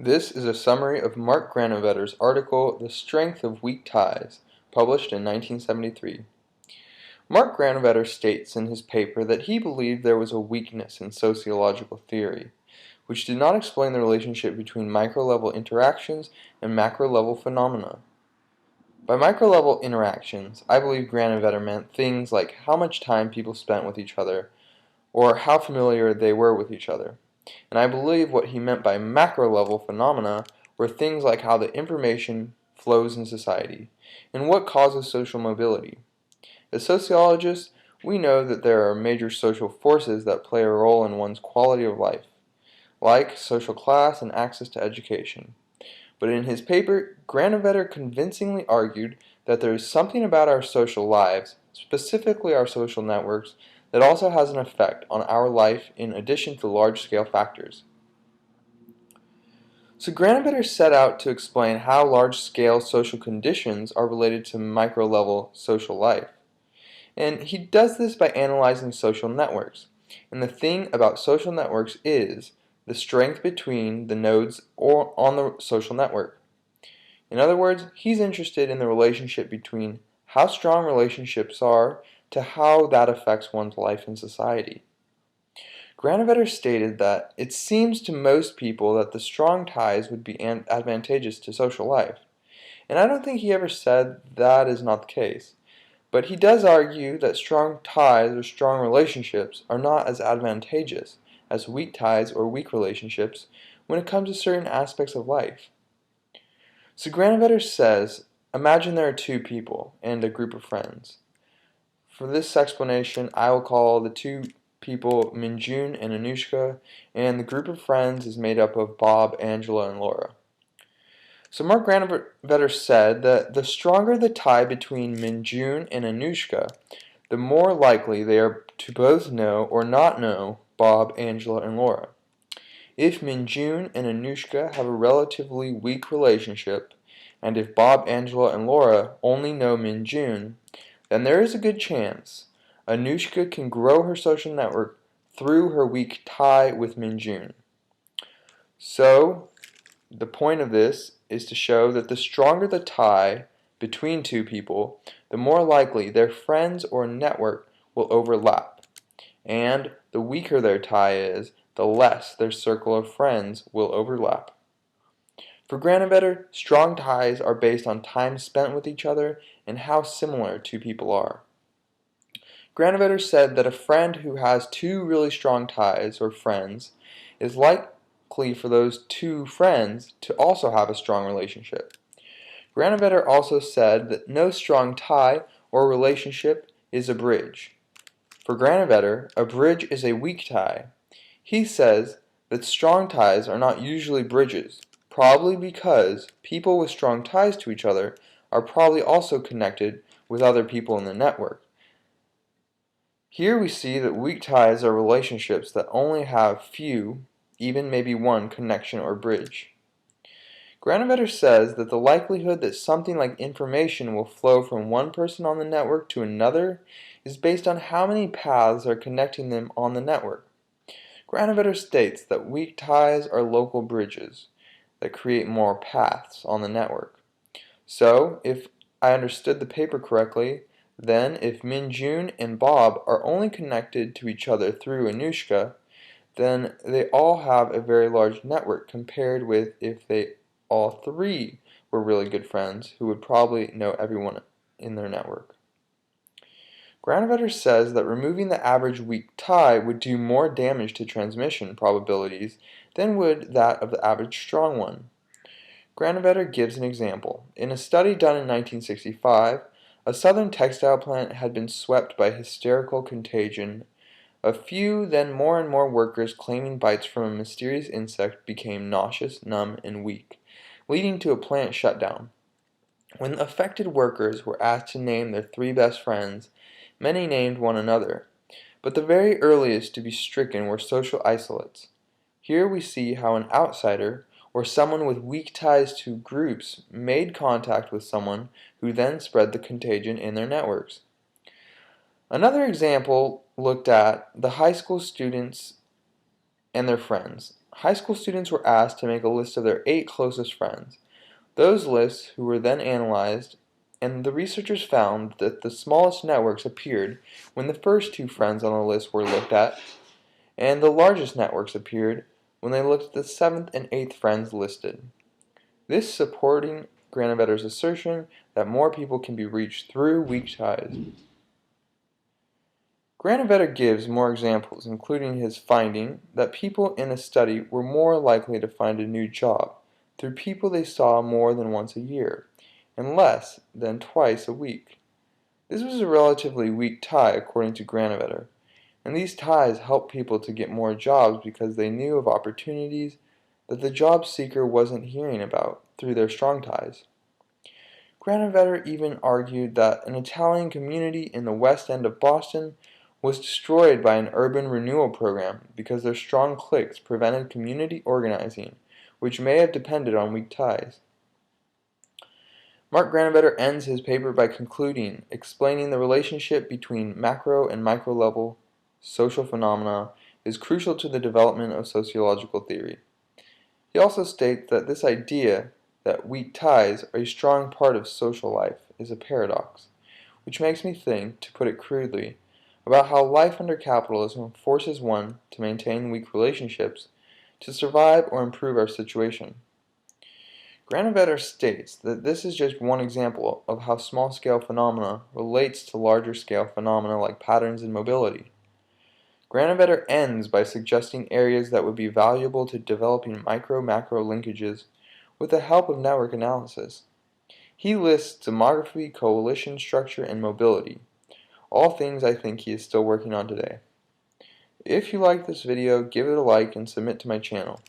This is a summary of Mark Granovetter's article, The Strength of Weak Ties, published in 1973. Mark Granovetter states in his paper that he believed there was a weakness in sociological theory, which did not explain the relationship between micro-level interactions and macro-level phenomena. By micro-level interactions, I believe Granovetter meant things like how much time people spent with each other, or how familiar they were with each other. And I believe what he meant by macro-level phenomena were things like how the information flows in society, and what causes social mobility. As sociologists, we know that there are major social forces that play a role in one's quality of life, like social class and access to education. But in his paper, Granovetter convincingly argued that there is something about our social lives, specifically our social networks, that also has an effect on our life in addition to large-scale factors. So Granovetter set out to explain how large-scale social conditions are related to micro-level social life. And he does this by analyzing social networks. And the thing about social networks is the strength between the nodes on the social network. In other words, he's interested in the relationship between how strong relationships are to how that affects one's life in society. Granovetter stated that it seems to most people that the strong ties would be advantageous to social life. And I don't think he ever said that is not the case. But he does argue that strong ties or strong relationships are not as advantageous as weak ties or weak relationships when it comes to certain aspects of life. So Granovetter says, imagine there are two people and a group of friends. For this explanation, I will call the two people Minjun and Anushka, and the group of friends is made up of Bob, Angela, and Laura. So Mark Granovetter said that the stronger the tie between Minjun and Anushka, the more likely they are to both know or not know Bob, Angela, and Laura. If Minjun and Anushka have a relatively weak relationship, and if Bob, Angela, and Laura only know Minjun, then there is a good chance Anushka can grow her social network through her weak tie with Minjun. So, the point of this is to show that the stronger the tie between two people, the more likely their friends or network will overlap. And the weaker their tie is, the less their circle of friends will overlap. For Granovetter, strong ties are based on time spent with each other and how similar two people are. Granovetter said that a friend who has two really strong ties or friends is likely for those two friends to also have a strong relationship. Granovetter also said that no strong tie or relationship is a bridge. For Granovetter, a bridge is a weak tie. He says that strong ties are not usually bridges, probably because people with strong ties to each other are probably also connected with other people in the network. Here we see that weak ties are relationships that only have few, even maybe one, connection or bridge. Granovetter says that the likelihood that something like information will flow from one person on the network to another is based on how many paths are connecting them on the network. Granovetter states that weak ties are local bridges that create more paths on the network. So, if I understood the paper correctly, then if Minjun and Bob are only connected to each other through Anushka, then they all have a very large network compared with if they all three were really good friends who would probably know everyone in their network. Granovetter says that removing the average weak tie would do more damage to transmission probabilities than would that of the average strong one. Granovetter gives an example. In a study done in 1965, a southern textile plant had been swept by hysterical contagion. A few, then more and more workers claiming bites from a mysterious insect became nauseous, numb, and weak, leading to a plant shutdown. When the affected workers were asked to name their three best friends, many named one another, but the very earliest to be stricken were social isolates. Here we see how an outsider, or someone with weak ties to groups, made contact with someone who then spread the contagion in their networks. Another example looked at the high school students and their friends. High school students were asked to make a list of their 8 closest friends. Those lists who were then analyzed, and the researchers found that the smallest networks appeared when the first 2 friends on the list were looked at, and the largest networks appeared when they looked at the 7th and 8th friends listed. This supporting Granovetter's assertion that more people can be reached through weak ties. Granovetter gives more examples, including his finding that people in a study were more likely to find a new job through people they saw more than once a year, and less than twice a week. This was a relatively weak tie according to Granovetter, and these ties helped people to get more jobs because they knew of opportunities that the job seeker wasn't hearing about through their strong ties. Granovetter even argued that an Italian community in the West End of Boston was destroyed by an urban renewal program because their strong cliques prevented community organizing, which may have depended on weak ties. Mark Granovetter ends his paper by explaining the relationship between macro and micro level social phenomena is crucial to the development of sociological theory. He also states that this idea that weak ties are a strong part of social life is a paradox, which makes me think, to put it crudely, about how life under capitalism forces one to maintain weak relationships to survive or improve our situation. Granovetter states that this is just one example of how small-scale phenomena relates to larger-scale phenomena like patterns in mobility. Granovetter ends by suggesting areas that would be valuable to developing micro-macro linkages with the help of network analysis. He lists demography, coalition structure, and mobility, all things I think he is still working on today. If you like this video, give it a like and submit to my channel.